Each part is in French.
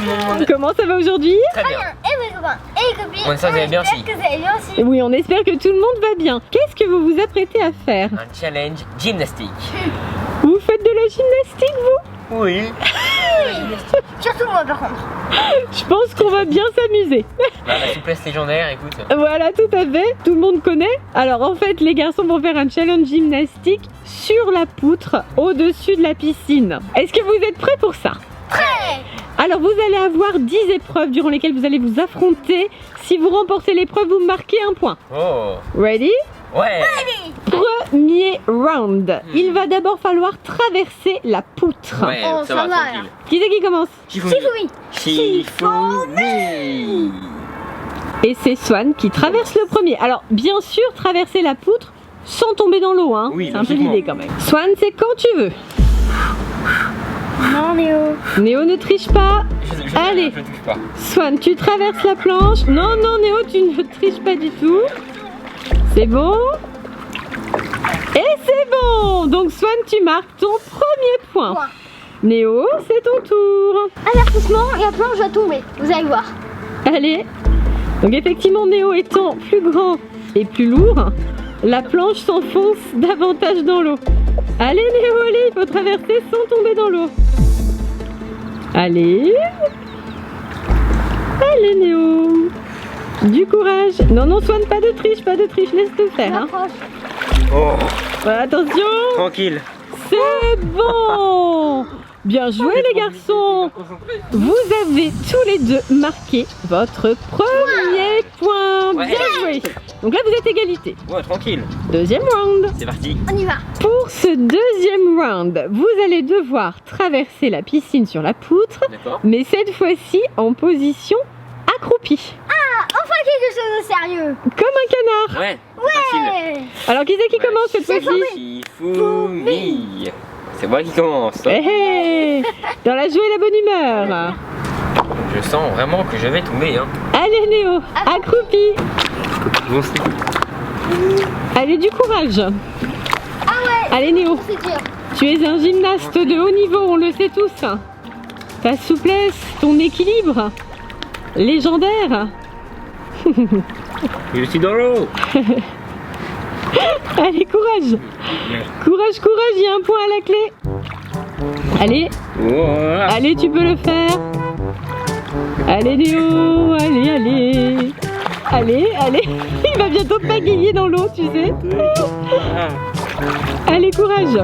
le monde. Comment ça va aujourd'hui? Très bien. Et mes copains et les copines. On espère que vous allez bien aussi. Que vous allez bien aussi. Oui, on espère que tout le monde va bien. Qu'est-ce que vous vous apprêtez à faire? Un challenge gymnastique. Vous faites de la gymnastique, vous? Oui. Surtout moi par contre. Je pense qu'on va bien s'amuser. Bah, la souplesse légendaire, écoute. Voilà, tout à fait. Tout le monde connaît. Alors en fait, les garçons vont faire un challenge gymnastique sur la poutre au-dessus de la piscine. Est-ce que vous êtes prêts pour ça? Prêt. Alors vous allez avoir 10 épreuves durant lesquelles vous allez vous affronter. Si vous remportez l'épreuve, vous marquez un point. Oh. Ready? Ouais. Premier round. Il va d'abord falloir traverser la poutre. Ouais, Oh, ça ça va, va, tranquille. Qui c'est qui commence? Shifumi. Shifumi. Et c'est Swan qui traverse le premier. Alors bien sûr, traverser la poutre sans tomber dans l'eau, hein. Oui, c'est un peu logiquement. l'idée quand même. Swan, c'est quand tu veux. Non Néo. Néo, ne triche pas. Allez. Je touche pas. Swan, tu traverses la planche. Non, non, Néo, tu ne triches pas du tout. C'est bon. Et c'est bon. Donc Swan, tu marques ton premier point. Point. Néo, c'est ton tour. Avertissement, la planche va tomber. Vous allez voir. Allez. Donc effectivement, Néo étant plus grand et plus lourd, la planche s'enfonce davantage dans l'eau. Allez Néo, allez, il faut traverser sans tomber dans l'eau. Allez. Allez Néo. Du courage. Non, non, Swan, pas de triche, laisse-le faire. Hein. M'approche. Oh. Voilà, attention. Tranquille. C'est bon. Bien joué les garçons. Vous avez tous les deux marqué votre premier point. Ouais. Bien joué. Donc là, vous êtes égalité. Ouais, tranquille. Deuxième round. C'est parti. On y va. Pour ce deuxième round, vous allez devoir traverser la piscine sur la poutre, D'accord. mais cette fois-ci en position accroupie, Enfin quelque chose de sérieux. comme un canard. Ouais. Facile. Alors qui c'est qui commence cette fois-ci? Shifumi. C'est moi qui commence. Hé hé. Dans la joie et la bonne humeur. Je sens vraiment que je vais tomber. Hein. Allez Néo, accroupi. Bon, c'est- Allez, du courage. Ah ouais. Allez Néo, C'est dur. tu es un gymnaste de haut niveau, on le sait tous. Ta souplesse, ton équilibre, légendaire. Je suis dans l'eau. Allez, courage. Courage, courage, il y a un point à la clé. Allez, Oh. allez, tu peux le faire. Allez Néo, allez, allez. Allez, allez. Il va bientôt pagayer dans l'eau, tu sais. Allez, courage.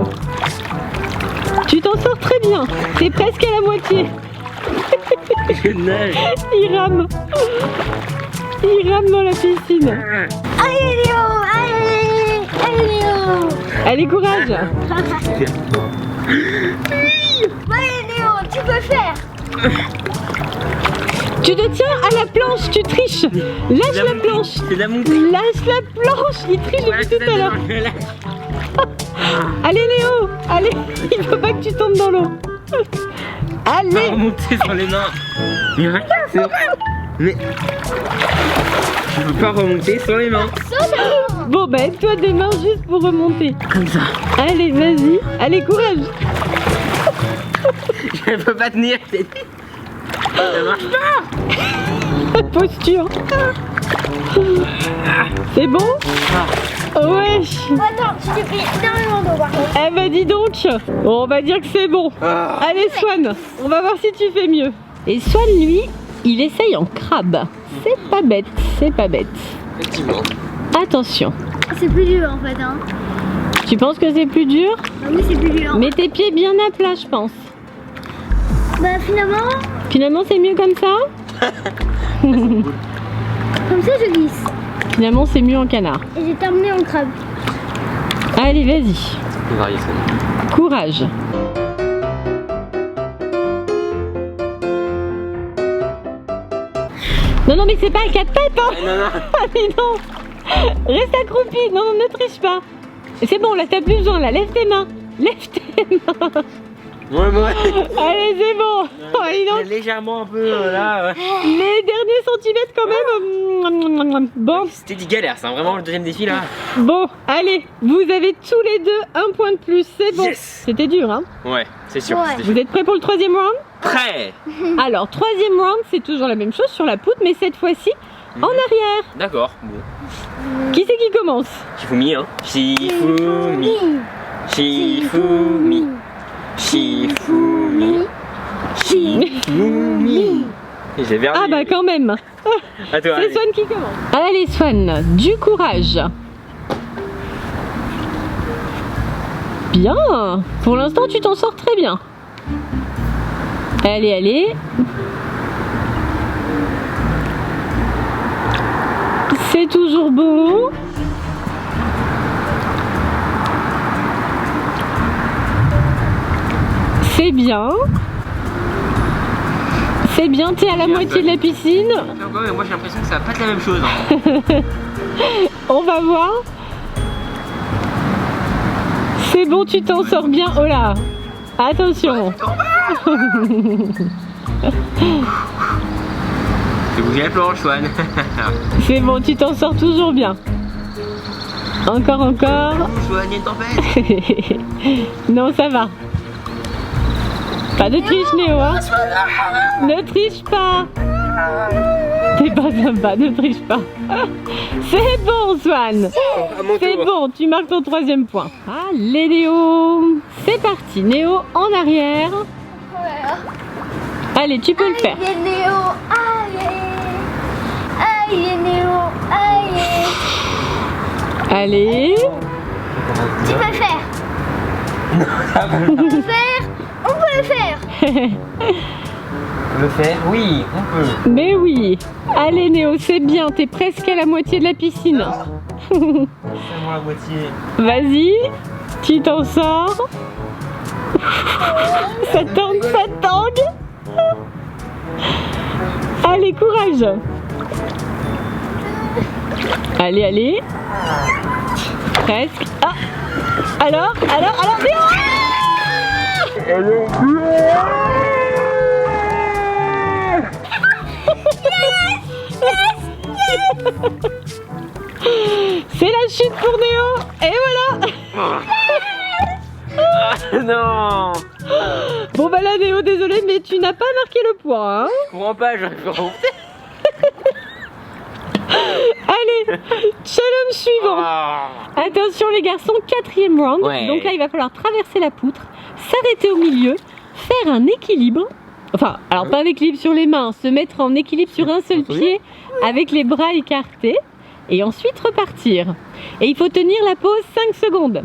Tu t'en sors très bien. C'est presque à la moitié. Je nage. Il rame. Il rame dans la piscine. Allez Néo. Allez. Allez Néo. Allez, courage. Allez Néo, tu peux le faire. Tu te tiens à la planche, tu triches. Lâche la planche. C'est la montée. Lâche la planche. Il triche depuis tout à l'heure. Allez Léo, allez. Il faut pas que tu tombes dans l'eau. Allez. Remonter sur les mains. Mais regarde, c'est vrai. Mais je peux pas remonter sur les mains. Bon bah aide-toi des mains juste pour remonter. Comme ça. Allez, vas-y. Allez, courage. Je peux pas tenir. Ça marche pas. Posture. C'est bon? Ouais. Attends, tu t'es pris énormément d'eau par contre. Eh bah dis donc. Bon, on va dire que c'est bon. Allez Swan, on va voir si tu fais mieux. Et Swan, lui, il essaye en crabe. C'est pas bête, c'est pas bête. Effectivement. Attention. C'est plus dur en fait hein. Tu penses que c'est plus dur? Bah oui c'est plus dur. Mets tes pieds bien à plat, je pense. Bah finalement, Finalement, c'est mieux comme ça? comme ça je glisse. Finalement, c'est mieux en canard. Et j'ai terminé en crabe. Allez, vas-y. On va varier ça. Courage. Non, non, mais c'est pas à quatre pattes, hein. Non, non. Ah, mais non. Reste accroupi. Non, non, ne triche pas. C'est bon, là, t'as plus besoin. Là, lève tes mains. Lève tes mains. Ouais, ouais. Allez, c'est bon. Oh, dis donc, légèrement un peu là. Les derniers centimètres quand même. Bon. C'était dit galère, c'est vraiment le deuxième défi là. Bon, allez, vous avez tous les deux un point de plus, c'est bon. Yes. C'était dur, hein. Ouais, c'est sûr. Ouais. c'était Vous êtes prêts pour le troisième round? prêt. Alors, troisième round, c'est toujours la même chose sur la poutre, mais cette fois-ci en arrière. D'accord. Bon. Qui c'est qui commence? Shifumi, hein. Shifumi. Shifumi. Shifumi. Shifumi. J'ai verni. Ah bah quand même. À toi. C'est allez. Swan qui commence. Allez Swan, du courage. Bien. Pour l'instant, tu t'en sors très bien. Allez, allez. C'est toujours bon. C'est bien. C'est bien, t'es à la moitié de la piscine. Moi j'ai l'impression que ça va pas être la même chose. Hein. On va voir. C'est bon, tu t'en sors bien. Oh là. Attention. Fais bouger la planche, Swan. C'est bon, tu t'en sors toujours bien. Encore, encore. Swan, il y a une tempête. Non, ça va. Pas de triche, Néo, hein. Ne triche pas. T'es pas sympa, ne triche pas. C'est bon, Swan. C'est bon, tu marques ton troisième point. Allez, Néo. C'est parti, Néo en arrière. Allez, tu peux le faire. Allez, Néo, allez. Allez, Néo, allez. Allez. Tu peux le faire. On peut le faire. On peut le faire. On peut le faire? Oui, on peut. Mais oui. Allez, Néo, c'est bien. T'es presque à la moitié de la piscine. Seulement la moitié. Vas-y, tu t'en sors. Ça tangue, ça tangue. Allez, courage. Allez, allez. Presque. Ah. Alors, Néo. C'est la chute pour Néo. Et voilà. Non. Bon bah là Néo, désolé, mais tu n'as pas marqué le point, hein. Je comprends pas, j'aurais pu remonter. Allez, challenge suivant. Attention les garçons, quatrième round. Ouais. Donc là il va falloir traverser la poutre, s'arrêter au milieu, faire un équilibre. Enfin, alors pas un équilibre sur les mains, se mettre en équilibre sur un seul pied avec les bras écartés et ensuite repartir. Et il faut tenir la pause 5 secondes.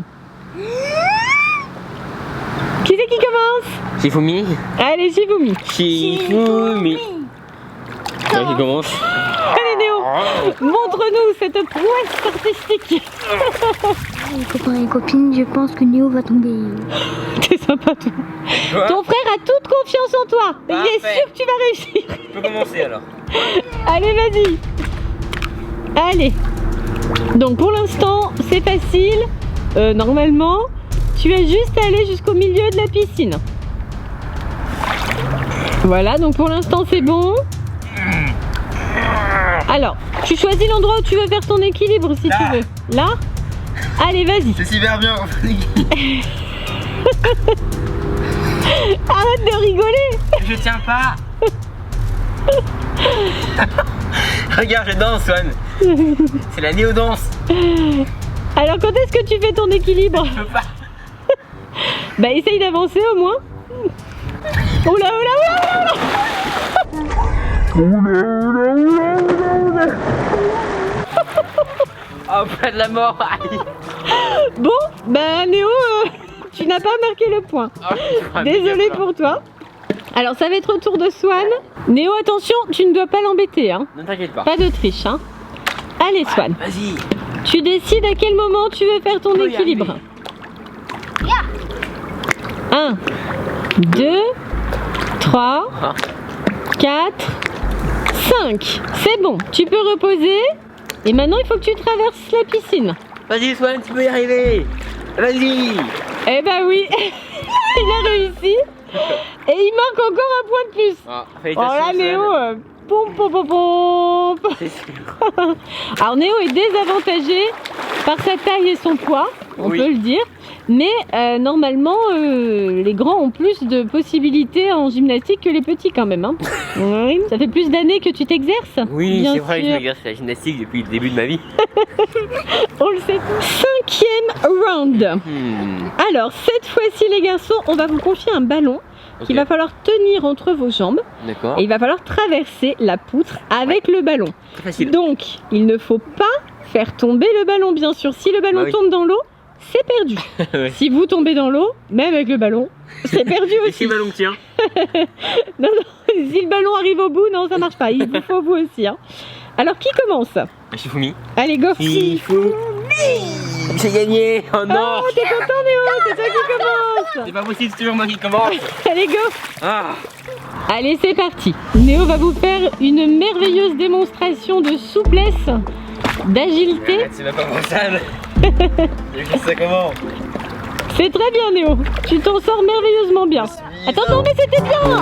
Qui c'est qui commence? Shifumi. Allez, Shifumi. Shifumi. Qui commence? Allez Néo, montre-nous cette prouesse artistique. Les copains et copines, je pense que Néo va tomber. T'es sympa tout. Quoi? Ton frère a toute confiance en toi. Il est Parfait. sûr que tu vas réussir. Je peux commencer alors. Allez, vas-y. Allez. Donc pour l'instant, c'est facile. Normalement, tu as juste à aller jusqu'au milieu de la piscine. Voilà, donc pour l'instant, c'est bon. Alors, tu choisis l'endroit où tu veux faire ton équilibre si Là. tu veux. Là? Allez, vas-y. C'est super bien. Arrête de rigoler. Je tiens pas. Regarde, je danse, Swan. C'est la néo-danse. Alors, quand est-ce que tu fais ton équilibre? Je peux pas. Bah, essaye d'avancer au moins. Oula, oula, oula, oula. Oh, pas de la mort. Aïe. Bon, bah Néo, tu n'as pas marqué le point. Oh, Désolée pour toi. Alors, ça va être au tour de Swan. Néo, attention, tu ne dois pas l'embêter, hein. Ne t'inquiète pas. Pas de triche, hein. Allez, Swan. Vas-y. Tu décides à quel moment tu veux faire ton peux y équilibre. 1, 2, 3, 4, 5. C'est bon, tu peux reposer. Et maintenant, il faut que tu traverses la piscine. Vas-y, Swan, tu peux y arriver. Vas-y. Eh ben oui, il a réussi. Et il marque encore un point de plus. Ah, Oh félicitations, là, Néo, Swan. pompe, pompe, pompe. C'est sûr. Alors Néo est désavantagé par sa taille et son poids, on Oui. peut le dire. Mais normalement, les grands ont plus de possibilités en gymnastique que les petits quand même. Hein. Oui. Ça fait plus d'années que tu t'exerces. Oui, bien c'est vrai que je sûr. m'exerce à la gymnastique depuis le début de ma vie. On le sait. 5e round. Alors cette fois-ci les garçons, on va vous confier un ballon qu'il Ok. va falloir tenir entre vos jambes D'accord. et il va falloir traverser la poutre avec le ballon. Très facile. Donc il ne faut pas faire tomber le ballon bien sûr. Si le ballon Bah oui. tombe dans l'eau, c'est perdu. Ouais. Si vous tombez dans l'eau, même avec le ballon, c'est perdu Et si aussi. le ballon tient? Non, non, si le ballon arrive au bout, non ça marche pas. Il vous faut vous aussi. Hein. Alors qui commence? Shifumi. Allez go. Shifumi. J'ai gagné. Oh non. Oh t'es content Néo, c'est toi qui commence. C'est pas possible, c'est toujours moi qui commence. Allez go. Ah. Allez, c'est parti. Néo va vous faire une merveilleuse démonstration de souplesse, d'agilité. C'est même pas pensable. Je sais ça comment. C'est très bien, Néo. Tu t'en sors merveilleusement bien. Attends, non, mais c'était bien.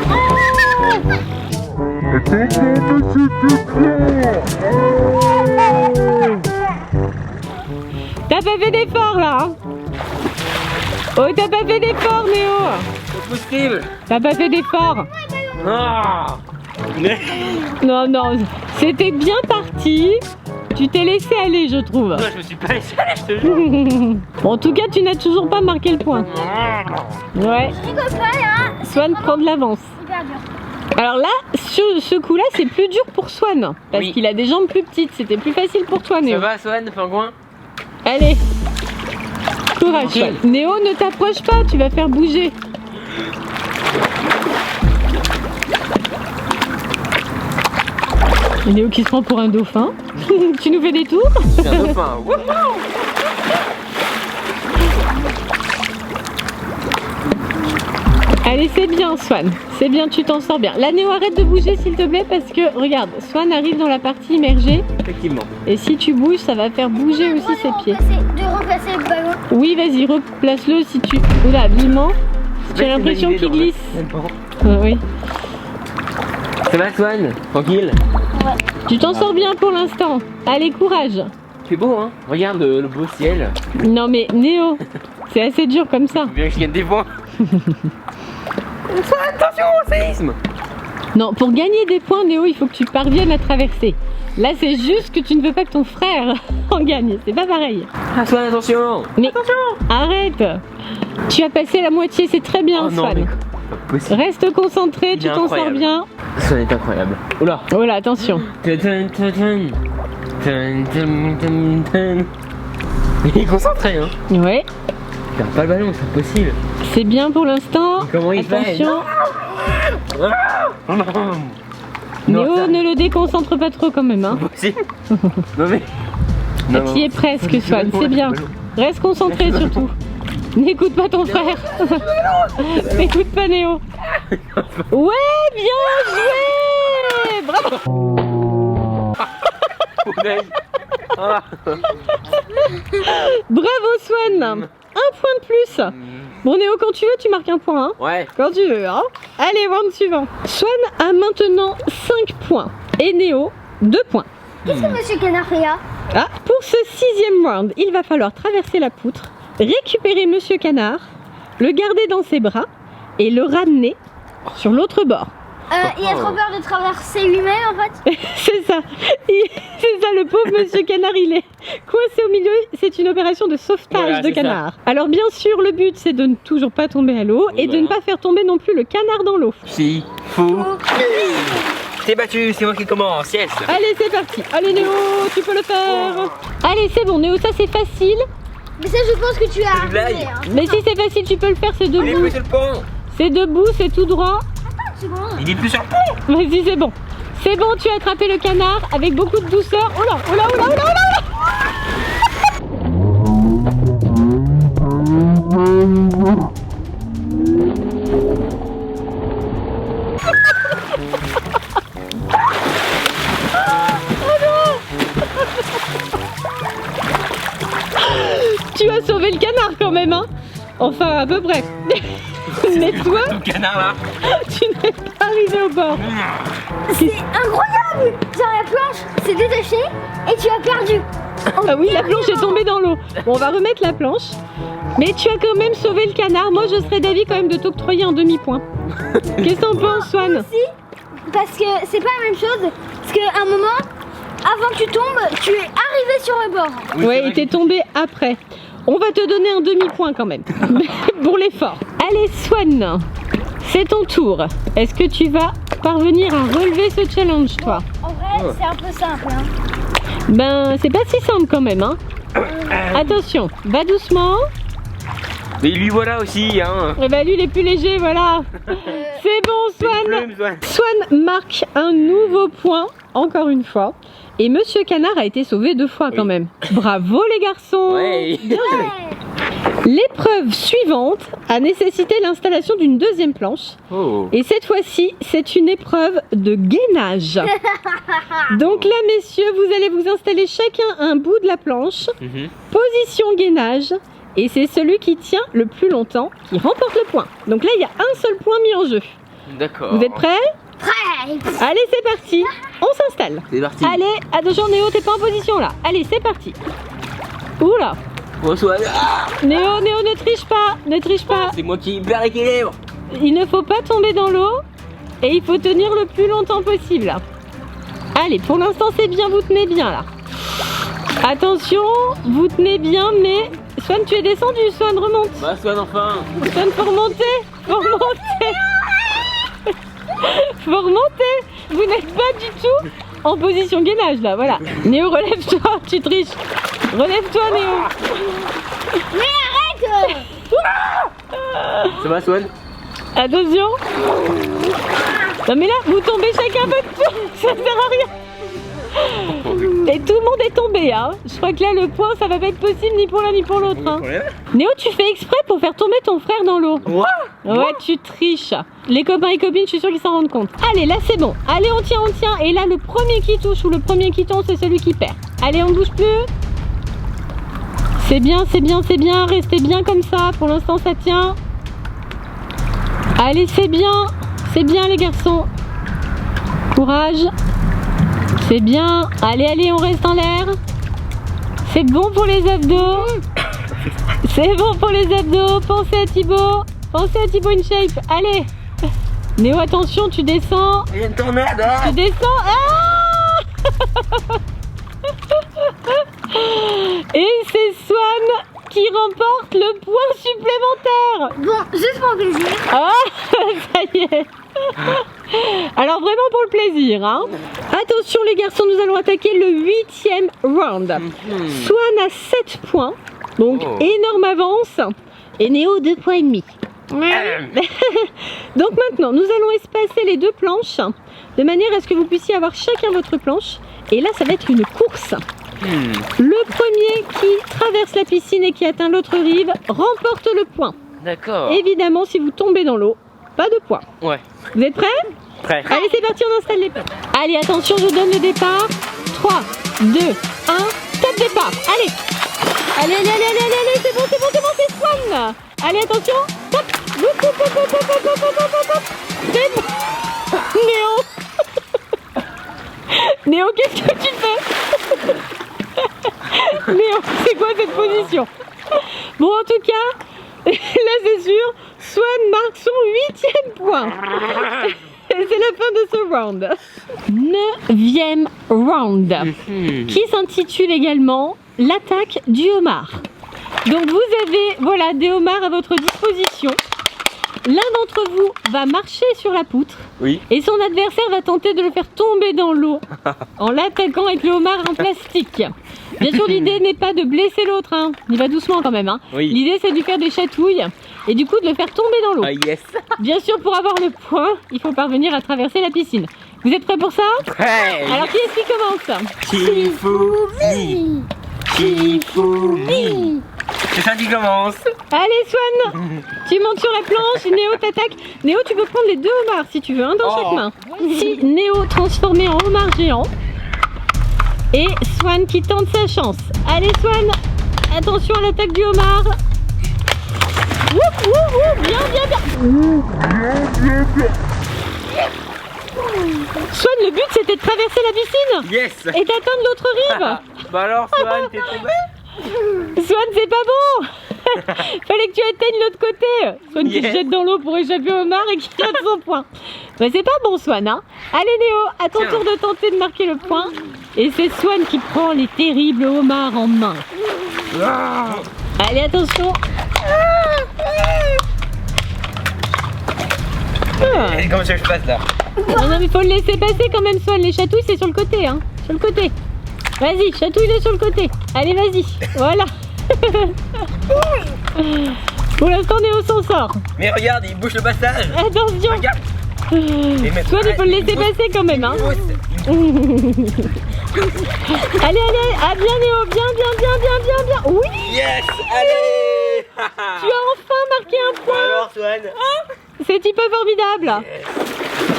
T'as pas fait d'effort là. Hein. Oh, t'as pas fait d'effort, Néo. C'est possible. T'as pas fait d'effort. Ah. Non, non, c'était bien parti. Tu t'es laissé aller, je trouve. Non, je me suis pas laissé aller, je te jure. Bon, en tout cas, tu n'as toujours pas marqué le point. Ouais, Je rigole pas là. Swan prend de l'avance. Super dur. Alors là, sur ce coup-là, c'est plus dur pour Swan. Parce Oui. qu'il a des jambes plus petites. C'était plus facile pour toi, Ça Néo. va, Swan, pingouin? Allez. Courage, Ok. Swan. Néo, ne t'approche pas, tu vas faire bouger. Néo qui se prend pour un dauphin. Tu nous fais des tours? C'est un dauphin. Wouhou. Allez, c'est bien, Swan. C'est bien, tu t'en sors bien. Là, Néo, arrête de bouger, s'il te plaît, parce que, regarde, Swan arrive dans la partie immergée. Effectivement. Et si tu bouges, ça va faire bouger aussi ses pieds. De remplacer le ballon. Oui, vas-y, replace-le si tu... Oula, habilement. Tu as l'impression qu'il glisse. Oui. Ça va, Swan? Tranquille? Tu t'en sors bien pour l'instant. Allez, courage. C'est beau, hein? Regarde le beau ciel. Non, mais Néo, c'est assez dur comme ça. Faut bien que je gagne des points. Swan, attention au séisme! Non, pour gagner des points, Néo, il faut que tu parviennes à traverser. Là, c'est juste que tu ne veux pas que ton frère en gagne. C'est pas pareil. Ah, Swan, attention! Mais arrête. Tu as passé la moitié, c'est très bien, Oh non, Swan. mais pas possible. Reste concentré, Il tu est t'en sors incroyable. bien. Swan est incroyable. Oula! Oh là, attention. Tun, tun, tun, tun. Tun, tun, tun, tun. Il est concentré, hein? Ouais, Il perd pas le ballon, c'est impossible. c'est bien pour l'instant. Comment il fait? Attention. Non, Néo, ça- ne le déconcentre pas trop quand même. Hein. Possible. Non mais. Ah, tu y es presque, Swan, c'est bien. Reste concentré surtout. N'écoute pas ton frère. N'écoute pas Néo. Ouais, bien joué. Bravo. Bravo Swan. Un point de plus. Bon Néo, quand tu veux, tu marques un point. Hein. Ouais. Quand tu veux. Hein. Allez, round suivant. Swan a maintenant 5 points. Et Néo, 2 points. Qu'est-ce que Monsieur Canard fait là? Ah, pour ce 6e round, il va falloir traverser la poutre, récupérer Monsieur Canard, le garder dans ses bras et le ramener sur l'autre bord. Il a trop peur de traverser lui-même en fait. C'est ça. C'est ça, le pauvre Monsieur Canard, il est coincé au milieu. C'est une opération de sauvetage Voilà, de c'est canard. Alors bien sûr, le but c'est de ne toujours pas tomber à l'eau et de ne pas faire tomber non plus le canard dans l'eau. Si, fou. T'es battu, c'est moi qui commence, yes. Allez, c'est parti. Allez Néo, tu peux le faire. Allez, c'est bon Néo, ça c'est facile. Mais ça, je pense que tu as une blague. arrivé, hein. Mais si c'est facile, tu peux le faire, c'est Il est debout. plus sur le pont. C'est debout, c'est tout droit. C'est bon. Il est plus sur le pont. Vas-y, c'est bon. C'est bon, tu as attrapé le canard avec beaucoup de douceur. Oh là, oh là, oh là, oh là, oh là. Tu as sauvé le canard quand même, hein. Enfin, à peu près. Mais toi, Tout le canard là. tu n'es pas arrivé au bord. C'est incroyable. Genre la planche s'est détachée et tu as perdu. Ah oui, la planche est tombée dans l'eau. Bon, on va remettre la planche. Mais tu as quand même sauvé le canard. Moi, je serais d'avis quand même de t'octroyer un demi-point. Qu'est-ce que t'en penses, Swan? Si, parce que c'est pas la même chose. Parce qu'à un moment, avant que tu tombes, tu es arrivé sur le bord. Oui, Ouais, c'est il t'est tombé après. On va te donner un demi-point quand même. Pour l'effort. Allez, Swan, c'est ton tour. Est-ce que tu vas parvenir à relever ce challenge, toi? En vrai, c'est un peu simple. Hein. Ben, c'est pas si simple quand même, hein. Attention, va doucement. Mais lui voilà aussi, hein. Eh ben, lui, il est plus léger, voilà. C'est bon, Swan. Plume, Swan. Swan marque un nouveau point, encore une fois. Et Monsieur Canard a été sauvé 2 fois quand même. Bravo les garçons. Ouais. Bien joué. L'épreuve suivante a nécessité l'installation d'une deuxième planche. Oh. Et cette fois-ci, c'est une épreuve de gainage. Donc là, messieurs, vous allez vous installer chacun un bout de la planche. Mhm. Position gainage. Et c'est celui qui tient le plus longtemps qui remporte le point. Donc là, il y a un seul point mis en jeu. D'accord. Vous êtes prêts? Prêt. Allez, c'est parti. On s'installe. C'est parti. Allez, attention Néo, t'es pas en position là. Allez, c'est parti. Oula. Oh, Swan. Ah, Néo, ne triche pas. Ne triche pas. c'est moi qui perds l'équilibre. Il ne faut pas tomber dans l'eau. Et il faut tenir le plus longtemps possible. Allez, pour l'instant, c'est bien. Vous tenez bien là. Attention, vous tenez bien, mais... Swan, tu es descendu. Swan, remonte. Bah, Swan, enfin. Swan, faut remonter. Faut remonter. Faut remonter. Vous n'êtes pas du tout en position gainage là, voilà. Néo, relève-toi, tu triches. Relève-toi, Néo. Mais arrête. Ça va, Swan? Attention. Non mais là, vous tombez chacun votre tour. Ça sert à rien. Et tout le monde est tombé, hein. Je crois que là, le point, ça va pas être possible ni pour l'un ni pour l'autre, hein. Néo, tu fais exprès pour faire tomber ton frère dans l'eau. Ouais, tu triches. Les copains et copines, je suis sûre qu'ils s'en rendent compte. Allez, là, c'est bon. Allez, on tient. Et là, le premier qui touche ou le premier qui tombe, c'est celui qui perd. Allez, on ne bouge plus. C'est bien. Restez bien comme ça. Pour l'instant, ça tient. Allez, c'est bien. C'est bien, les garçons. Courage. C'est bien. Allez, on reste en l'air. C'est bon pour les abdos. C'est bon pour les abdos. Pensez à Thibaut InShape. Allez. Néo, attention, tu descends. Il y a une tornade. Tu descends. Ah Et c'est Swan qui remporte le point supplémentaire. Bon, juste pour le plaisir. Ah, ça y est. Alors vraiment pour le plaisir, hein. Attention les garçons, nous allons attaquer le 8e round. Swan a 7 points, donc énorme avance. Et Néo 2 points et demi. Donc maintenant, nous allons espacer les 2 planches de manière à ce que vous puissiez avoir chacun votre planche. Et là, ça va être une course. Le premier qui traverse la piscine et qui atteint l'autre rive remporte le point. D'accord. Évidemment, si vous tombez dans l'eau, pas de points. Ouais. Vous êtes prêts? Prêt. Allez, c'est parti, on installe les planches. Allez, attention, je donne le départ. 3, 2, 1, top départ. Allez, c'est bon, c'est Swan. Allez, attention, top. C'est bon. Néo, qu'est-ce que tu fais? Néo, c'est quoi cette position? Bon, en tout cas, là c'est sûr, Swan marque son 8e point. C'est la fin de ce round. 9e round, qui s'intitule également l'attaque du homard. Donc vous avez, voilà, des homards à votre disposition. L'un d'entre vous va marcher sur la poutre. Oui. Et son adversaire va tenter de le faire tomber dans l'eau en l'attaquant avec le homard en plastique. Bien sûr, l'idée n'est pas de blesser l'autre, hein. Il va doucement quand même, hein. Oui. L'idée, c'est de lui faire des chatouilles et du coup de le faire tomber dans l'eau. Ah yes. Bien sûr, pour avoir le point, il faut parvenir à traverser la piscine. Vous êtes prêts pour ça? Prêt. Alors, qui est-ce qui commence? Shifumi. Shifumi. C'est ça qui commence. Allez, Swan, tu montes sur la planche, Néo t'attaque. Néo, tu peux prendre les 2 homards si tu veux, un dans chaque main. Si Néo transformé en homard géant. Et Swan qui tente sa chance. Allez, Swan, attention à l'attaque du homard. Ouf, ouf, ouf, bien, bien, bien. Swan, le but c'était de traverser la piscine Yes. et d'atteindre l'autre rive. Bah alors, Swan, t'es tombé? Swan, c'est pas bon. Fallait que tu atteignes l'autre côté. Swan qui se Yes. jette dans l'eau pour échapper au mar et qui garde son point. Mais c'est pas bon, Swan, hein. Allez, Néo, à ton Tiens. tour de tenter de marquer le point. Et c'est Swan qui prend les terribles homards en main. Ah. Allez, attention. Ah. Et comment tu veux que je passe là? Non, non, mais faut le laisser passer quand même, Swan. Les chatouilles, c'est sur le côté, hein. Sur le côté. Vas-y, chatouille-le sur le côté. Allez, vas-y. Voilà. Pour l'instant, Néo s'en sort. Mais regarde, il bouge le passage. Attention. Regarde. Swan, il faut le laisser passer quand même, hein. Allez, allez. Ah, bien, Néo. Bien, bien, bien, bien, bien, bien. Oui. Yes. Allez. Tu as enfin marqué un point. Alors, Swan. C'est petit peu formidable.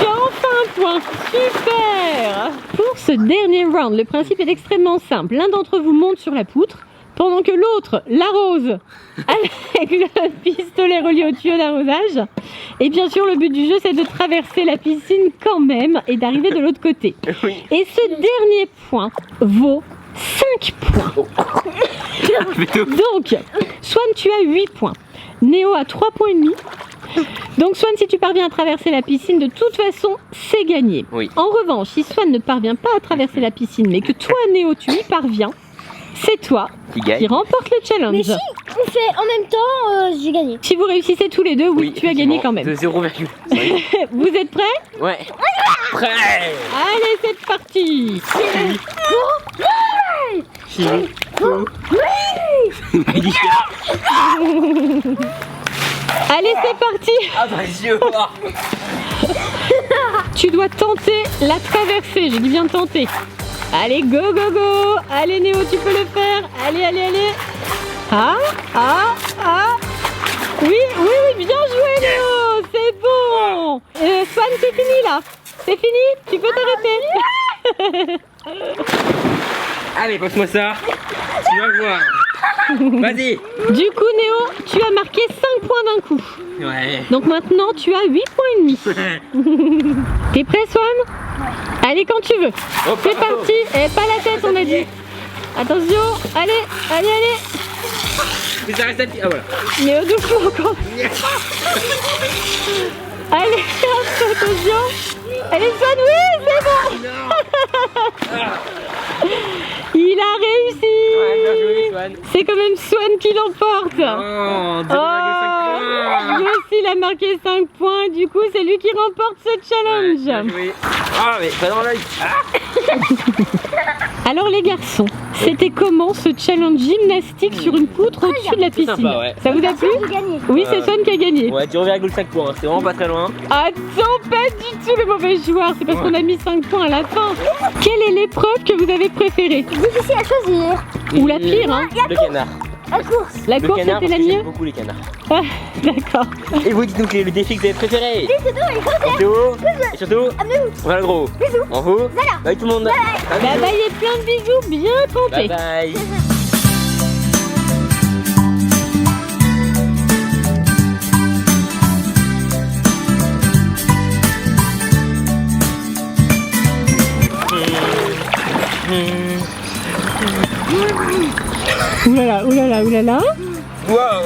Tu as enfin un point. Super. Pour ce dernier round, le principe est extrêmement simple. L'un d'entre vous monte sur la poutre, pendant que l'autre l'arrose avec le pistolet relié au tuyau d'arrosage. Et bien sûr, le but du jeu, c'est de traverser la piscine quand même et d'arriver de l'autre côté. Oui. Et ce dernier point vaut 5 points. Donc, Swan, tu as 8 points. Néo a 3 points et demi. Donc Swan, si tu parviens à traverser la piscine, de toute façon, c'est gagné. Oui. En revanche, si Swan ne parvient pas à traverser la piscine, mais que toi, Néo, tu y parviens, c'est toi Qui gagne? qui remporte le challenge. Mais si on fait en même temps, j'ai gagné. Si vous réussissez tous les deux, oui, tu as gagné quand même. De 0,5. Vous êtes prêts? Ouais. Prêt. Allez, c'est parti. Allez, c'est parti. Ah bah les yeux. Tu dois tenter la traversée, j'ai dit bien tenter. Allez, go, go, go. Allez, Néo, tu peux le faire. Allez, allez, allez. Ah, ah, ah. Oui, oui, oui, bien joué, Néo. C'est bon. Swan, c'est fini là. C'est fini, tu peux t'arrêter. Allez, passe-moi ça. Tu vas voir. Vas-y. Du coup, Néo, tu as marqué 5 points d'un coup. Ouais. Donc maintenant, tu as 8 points et demi. T'es prêt, Swan? Allez, quand tu veux. Oh, C'est parti. Et pas la tête, on a dit. Attention. Allez, allez, allez. Mais ça reste à pied. Ah voilà. Néo, doucement encore. Allez, attention. Allez, Swan, oui, c'est bon. Il a réussi. Ouais, bien joué, Swan. C'est quand même Swan qui l'emporte. Oh, 0,5 points. Lui aussi, il a marqué 5 points. Du coup, c'est lui qui remporte ce Ouais, challenge. bien joué. Ah, mais pas dans l'œil. Ah. Alors les garçons, c'était comment ce challenge gymnastique sur une poutre au-dessus de la piscine? sympa, ouais. Ça vous a plu? J'ai gagné. Oui, c'est Swan qui a gagné. Ouais, 0,5 points. C'est vraiment pas très loin. Attends, pas du tout le mauvais joueur, c'est parce qu'on a mis 5 points à la fin. Quelle est l'épreuve que vous avez préférée? Difficile à choisir. Ou la pire, hein? Le canard. La course. La Le course, canard, c'était la parce que j'aime mieux? beaucoup les canards. Ah, d'accord. Et vous, dites-nous quel est le défi que vous avez préféré. C'est tout, il faut faire. Théo. Et surtout, Amenez-vous. voilà le gros. Bisous. En vous. Voilà. Bye tout le monde. Bah bye et plein de bisous, bien tenté. Bye bye. Oulala, oulala, oulala. Wow.